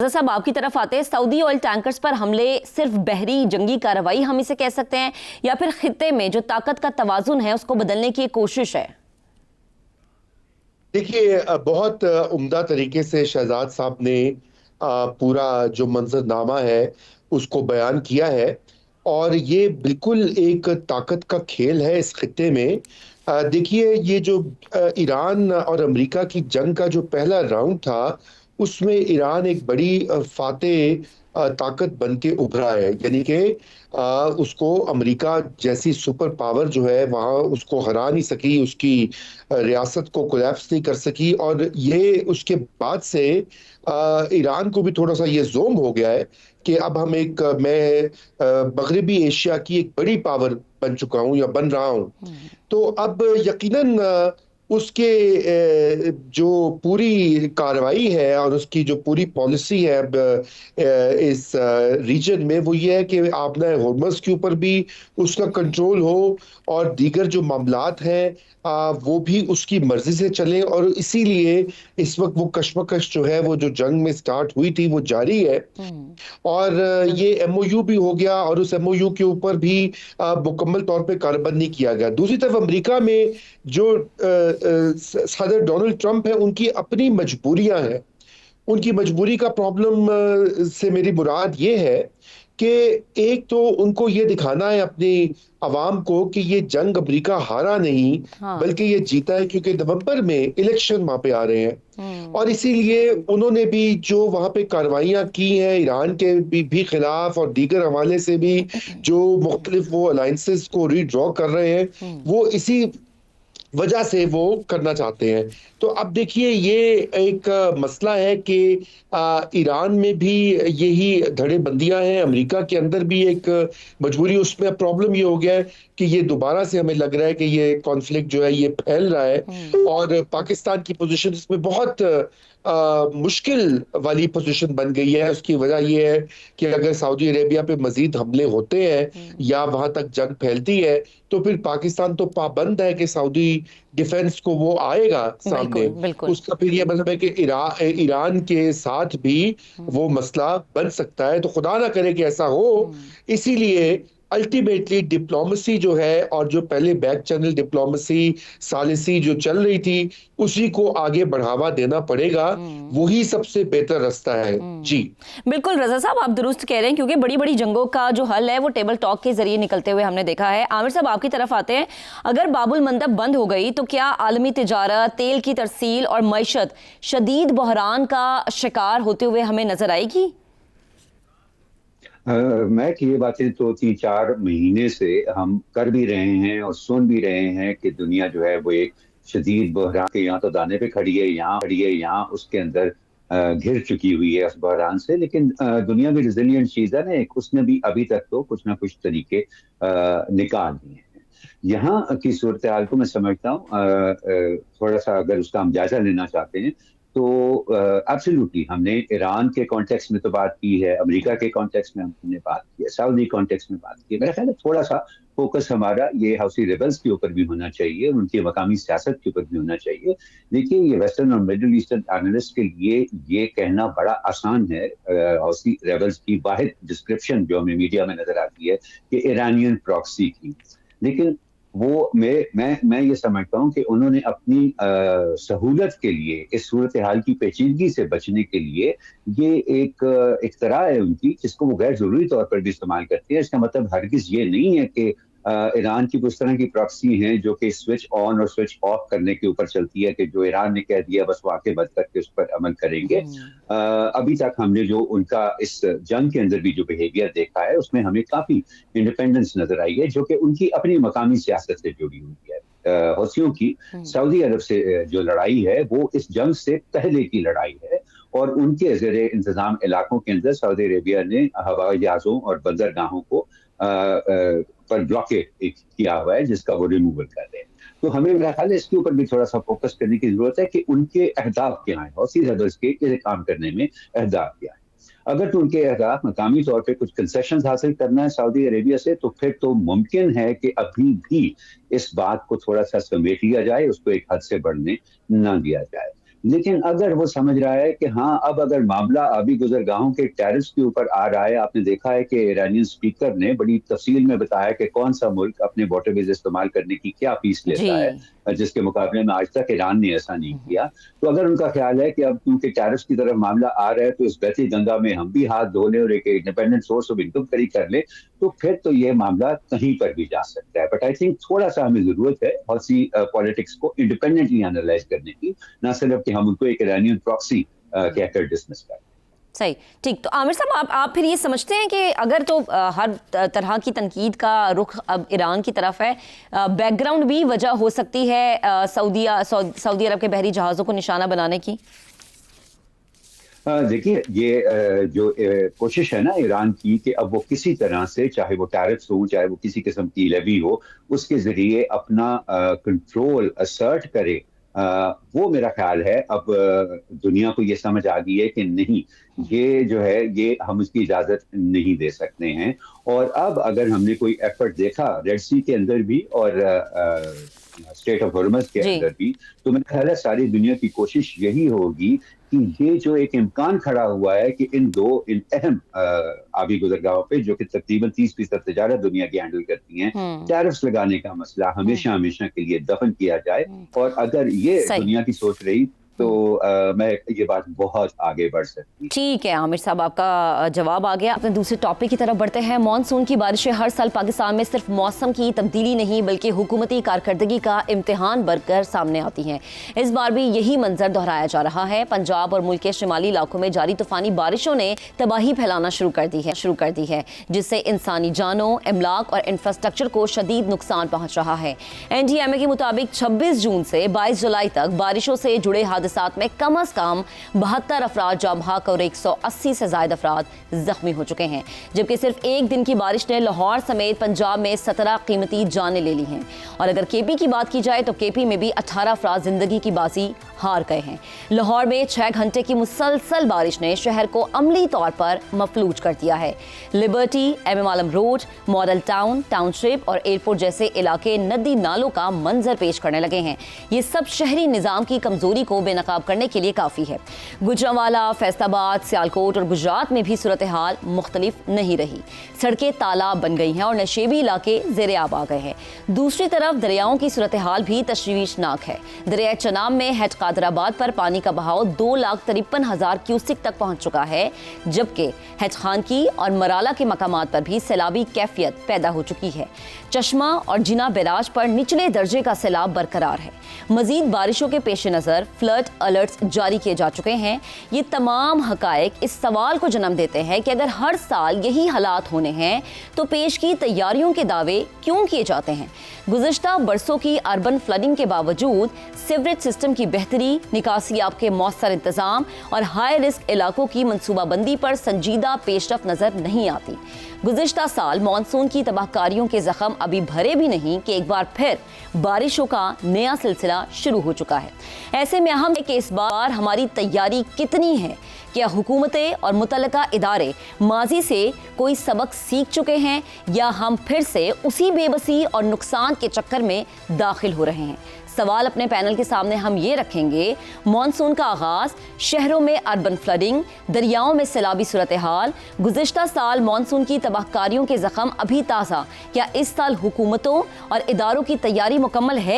رضا صاحب آپ کی طرف آتے ہیں، سعودی آئل ٹینکرز پر حملے صرف بحری جنگی کارروائی ہم اسے کہہ سکتے ہیں یا پھر خطے میں جو طاقت کا توازن ہے اس کو بدلنے کی ایک کوشش ہے؟ دیکھیے، بہت عمدہ طریقے سے شہزاد صاحب نے پورا جو منظرنامہ ہے اس کو بیان کیا ہے، اور یہ بالکل ایک طاقت کا کھیل ہے اس خطے میں۔ دیکھیے، یہ جو ایران اور امریکہ کی جنگ کا جو پہلا راؤنڈ تھا، اس میں ایران ایک بڑی فاتح طاقت بن کے ابھرا ہے، یعنی کہ اس کو امریکہ جیسی سپر پاور جو ہے وہاں اس کو ہرا نہیں سکی، اس کی ریاست کو کولیپس نہیں کر سکی، اور یہ اس کے بعد سے ایران کو بھی تھوڑا سا یہ زوم ہو گیا ہے کہ اب میں مغربی ایشیا کی ایک بڑی پاور بن چکا ہوں یا بن رہا ہوں۔ تو اب یقیناً اس کے جو پوری کارروائی ہے اور اس کی جو پوری پالیسی ہے اب اس ریجن میں، وہ یہ ہے کہ آپ نے ہورمز کے اوپر بھی اس کا کنٹرول ہو، اور دیگر جو معاملات ہیں وہ بھی اس کی مرضی سے چلیں، اور اسی لیے اس وقت وہ کشمکش جو ہے، وہ جو جنگ میں سٹارٹ ہوئی تھی وہ جاری ہے، اور یہ ایم او یو بھی ہو گیا، اور اس ایم او یو کے اوپر بھی مکمل طور پہ کاربند نہیں کیا گیا۔ دوسری طرف امریکہ میں جو صدر ڈونلڈ ٹرمپ ہے، ان کی اپنی مجبوریاں ہیں۔ ان کی مجبوری کا پرابلم سے میری مراد یہ ہے کہ ایک تو ان کو یہ دکھانا ہے اپنی عوام کو کہ یہ جنگ امریکہ ہارا نہیں بلکہ یہ جیتا ہے، کیونکہ نومبر میں الیکشن وہاں پہ آ رہے ہیں، اور اسی لیے انہوں نے بھی جو وہاں پہ کارروائیاں کی ہیں ایران کے بھی خلاف، اور دیگر حوالے سے بھی جو مختلف وہ الائنسز کو ری ڈرا کر رہے ہیں، وہ اسی وجہ سے وہ کرنا چاہتے ہیں۔ تو اب دیکھیے، یہ ایک مسئلہ ہے کہ ایران میں بھی یہی دھڑے بندیاں ہیں، امریکہ کے اندر بھی ایک مجبوری، اس میں پرابلم یہ ہو گیا ہے کہ یہ دوبارہ سے ہمیں لگ رہا ہے کہ یہ کانفلکٹ جو ہے یہ پھیل رہا ہے، اور پاکستان کی پوزیشن اس میں بہت مشکل والی پوزیشن بن گئی ہے۔ اس کی وجہ یہ ہے کہ اگر سعودی عربیہ پہ مزید حملے ہوتے ہیں یا وہاں تک جنگ پھیلتی ہے، تو پھر پاکستان تو پابند ہے کہ سعودی ڈیفنس کو وہ آئے گا سامنے، بالکل بالکل اس کا پھر یہ مطلب ہے کہ ایران کے ساتھ بھی وہ مسئلہ بن سکتا ہے۔ تو خدا نہ کرے کہ ایسا ہو، اسی لیے الٹیمیٹلی ڈپلومسی جو ہے، اور جو پہلے بیک چینل ڈپلومسی ثالثی جو چل رہی تھی، اسی کو آگے بڑھاوا دینا پڑے گا، وہی سب سے بہتر راستہ ہے۔ جی بالکل رضا صاحب، آپ درست کہہ رہے ہیں، کیونکہ بڑی بڑی جنگوں کا جو حل ہے وہ ٹیبل ٹاک کے ذریعے نکلتے ہوئے ہم نے دیکھا ہے۔ عامر صاحب آپ کی طرف آتے ہیں، اگر باب المندب بند ہو گئی تو کیا عالمی تجارت، تیل کی ترسیل اور معیشت شدید بحران کا شکار ہوتے ہوئے ہمیں نظر آئے گی؟ میں یہ باتیں تو 3-4 مہینے سے ہم کر بھی رہے ہیں اور سن بھی رہے ہیں کہ دنیا جو ہے وہ ایک شدید بحران کے یہاں تو دانے پہ کھڑی ہے، یہاں کھڑی ہے، یہاں اس کے اندر گھر چکی ہوئی ہے اس بحران سے۔ لیکن دنیا بھی ریزیلینٹ چیز ہے نا، ایک اس نے بھی ابھی تک تو کچھ نہ کچھ طریقے نکال دیے ہیں۔ یہاں کی صورتحال کو میں سمجھتا ہوں، تھوڑا سا اگر اس کا ہم جائزہ لینا چاہتے ہیں تو ایبسلیوٹلی ہم نے ایران کے کانٹیکس میں تو بات کی ہے، امریکہ کے کانٹیکس میں ہم نے بات کی ہے، سعودی کانٹیکس میں بات کی ہے۔ میرا خیال ہے تھوڑا سا فوکس ہمارا یہ حوثی ریبلز کے اوپر بھی ہونا چاہیے، ان کی مقامی سیاست کے اوپر بھی ہونا چاہیے۔ دیکھیے، یہ ویسٹرن اور مڈل ایسٹرن اینالسٹ کے لیے یہ کہنا بڑا آسان ہے۔ حوثی ریبلز کی واحد ڈسکرپشن جو ہمیں میڈیا میں نظر آتی ہے کہ ایرانین پراکسی کی، لیکن وہ میں یہ سمجھتا ہوں کہ انہوں نے اپنی سہولت کے لیے، اس صورتحال کی پیچیدگی سے بچنے کے لیے، یہ ایک اختراع ہے ان کی جس کو وہ غیر ضروری طور پر بھی استعمال کرتے ہیں۔ اس کا مطلب ہرگز یہ نہیں ہے کہ ایران کی اس طرح کی پراکسی ہیں جو کہ سوئچ آن اور سوئچ آف کرنے کے اوپر چلتی ہے، کہ جو ایران نے کہہ دیا بس وہ آنکھیں بند کر کے اس پر عمل کریں گے۔ ابھی تک ہم نے جو ان کا اس جنگ کے اندر بھی جو بیہیویئر دیکھا ہے، اس میں ہمیں کافی انڈیپینڈنس نظر آئی ہے جو کہ ان کی اپنی مقامی سیاست سے جڑی ہوئی ہے۔ حوثیوں کی سعودی عرب سے جو لڑائی ہے وہ اس جنگ سے پہلے کی لڑائی ہے، اور ان کے زیر انتظام علاقوں کے اندر سعودی عربیہ نے ہوائی جہازوں اور بندرگاہوں کو پر بلاکیٹ کیا ہوا ہے، جس کا وہ ریموول کر رہے ہیں۔ تو ہمیں میرا خیال ہے اس کے اوپر بھی تھوڑا سا فوکس کرنے کی ضرورت ہے کہ ان کے اہداف کیا ہیں، حوثی ریبلز کے کام کرنے میں اہداف کیا ہیں۔ اگر تو ان کے اہداف مقامی طور پہ کچھ کنسیشنز حاصل کرنا ہے سعودی عربیہ سے، تو پھر تو ممکن ہے کہ ابھی بھی اس بات کو تھوڑا سا سمیٹ لیا جائے، اس کو ایک حد سے بڑھنے نہ دیا جائے۔ لیکن اگر وہ سمجھ رہا ہے کہ ہاں اب اگر معاملہ آبی گزرگاہوں کے ٹیرفز کے اوپر آ رہا ہے، آپ نے دیکھا ہے کہ ایرانین اسپیکر نے بڑی تفصیل میں بتایا کہ کون سا ملک اپنے واٹر ویز استعمال کرنے کی کیا فیس لیتا ہے، جس کے مقابلے میں آج تک ایران نے ایسا نہیں کیا. تو اگر ان کا خیال ہے کہ اب کیونکہ ٹیرفز کی طرف معاملہ آ رہا ہے تو اس بیتی گنگا میں ہم بھی ہاتھ دھو لیں اور ایک انڈیپینڈنٹ سورس آف انکم کری کر لیں، تو پھر تو یہ معاملہ کہیں پر بھی جا سکتا ہے. بٹ آئی تھنک تھوڑا سا ہمیں ضرورت ہے بہت سی پالیٹکس کو انڈیپینڈنٹلی انالائز کرنے کی، نہ صرف کہ ہم ان کو ایک ایرانین پراکسی کہہ کر ڈسمس کریں. صحیح، ٹھیک. تو عامر صاحب آپ پھر یہ سمجھتے ہیں کہ اگر تو ہر طرح کی تنقید کا رخ اب ایران کی طرف ہے، بیک گراؤنڈ بھی وجہ ہو سکتی ہے سعودی عرب کے بحری جہازوں کو نشانہ بنانے کی؟ دیکھیے یہ جو کوشش ہے نا ایران کی کہ اب وہ کسی طرح سے، چاہے وہ ٹیرفز ہو، چاہے وہ کسی قسم کی لیوی ہو، اس کے ذریعے اپنا کنٹرول اسرٹ کرے، وہ میرا خیال ہے اب دنیا کو یہ سمجھ آ گئی ہے کہ نہیں، یہ جو ہے یہ ہم اس کی اجازت نہیں دے سکتے ہیں. اور اب اگر ہم نے کوئی ایفرٹ دیکھا ریڈ سی کے اندر بھی اور اسٹیٹ آف ہرمز کے اندر بھی، تو میرا خیال ہے ساری دنیا کی کوشش یہی ہوگی کہ یہ جو ایک امکان کھڑا ہوا ہے کہ ان اہم آبی گزرگاہوں پہ جو کہ تقریباً 30% تجارت دنیا کی ہینڈل کرتی ہیں، ٹیرفز لگانے کا مسئلہ ہمیشہ کے لیے دفن کیا جائے. اور اگر یہ دنیا کی سوچ رہی تو میں یہ بات بہت آگے بڑھ سکتی. ٹھیک ہے عامر صاحب، آپ کا جواب آ گیا. اپنے دوسرے ٹاپک کی طرف بڑھتے ہیں. مانسون کی بارشیں ہر سال پاکستان میں صرف موسم کی تبدیلی نہیں بلکہ حکومتی کارکردگی کا امتحان بن کر سامنے آتی ہیں. اس بار بھی یہی منظر دہرایا جا رہا ہے. پنجاب اور ملک کے شمالی علاقوں میں جاری طوفانی بارشوں نے تباہی پھیلانا شروع کر دی ہے جس سے انسانی جانوں، املاک اور انفراسٹرکچر کو شدید نقصان پہنچ رہا ہے. NDMA کے مطابق 26 جون سے 22 جولائی تک بارشوں سے جڑے حادثات میں کم از کم 72 افراد جاں بحق اور 180 سے زائد افراد زخمی ہو چکے ہیں، جبکہ صرف ایک دن کی بارش نے لاہور سمیت پنجاب میں 17 قیمتی جانیں لے لی ہیں. اور اگر KP کی بات کی جائے تو KP میں بھی 18 افراد زندگی کی بازی ہار گئے ہیں. لاہور میں 6 گھنٹے کی مسلسل بارش نے شہر کو عملی طور پر مفلوج کر دیا ہے. لبرٹی، MM عالم روڈ، ماڈل ٹاؤن، ٹاؤن شپ اور ایئرپورٹ جیسے علاقے ندی نالوں کا منظر پیش کرنے لگے ہیں. یہ سب شہری نظام کی کمزوری کو بے نقاب کرنے کے لیے کافی ہے. گوجرانوالا، فیصل آباد، سیالکوٹ اور گجرات میں بھی صورتحال مختلف نہیں رہی. سڑکیں تالاب بن گئی ہیں اور نشیبی علاقے زیر آب آ گئے ہیں. دوسری طرف دریاؤں کی صورتحال بھی تشویشناک ہے. دریائے چناب میں ہیڈ قادر آباد پر پانی کا بہاؤ 2,53,000 کیوسک تک پہنچ چکا ہے، جبکہ ہیڈ خان کی اور مرالا کے مقامات پر بھی سیلابی کیفیت پیدا ہو چکی ہے. چشمہ اور جنا بیراج پر نچلے درجے کا سیلاب برقرار ہے. مزید بارشوں کے پیش نظر فلڈ الرٹس جاری کیے جا چکے ہیں. یہ تمام حقائق اس سوال کو جنم دیتے ہیں کہ اگر ہر سال یہی حالات ہونے ہیں تو پیش کی تیاریوں کے دعوے کیوں کیے جاتے ہیں؟ گزشتہ برسوں کی اربن فلڈنگ کے باوجود سیوریج سسٹم کی بہتری، نکاسی آب کے مؤثر انتظام اور ہائی رسک علاقوں کی منصوبہ بندی پر سنجیدہ پیش رفت نظر نہیں آتی. گزشتہ سال مانسون کی تباہ کاریوں کے زخم ابھی بھرے بھی نہیں کہ ایک بار پھر بارشوں کا نیا سلسلہ شروع ہو چکا ہے. ایسے میں اہم ہے کہ اس بار ہماری تیاری کتنی ہے؟ کیا حکومتیں اور متعلقہ ادارے ماضی سے کوئی سبق سیکھ چکے ہیں یا ہم پھر سے اسی بے بسی اور نقصان کے چکر میں داخل ہو رہے ہیں؟ سوال اپنے پینل کے سامنے ہم یہ رکھیں گے. مانسون کا آغاز، شہروں میں اربن فلڈنگ، دریاؤں میں سیلابی صورتحال، گزشتہ سال مانسون کی تباہ کاریوں کے زخم ابھی تازہ. کیا اس سال حکومتوں اور اداروں کی تیاری مکمل ہے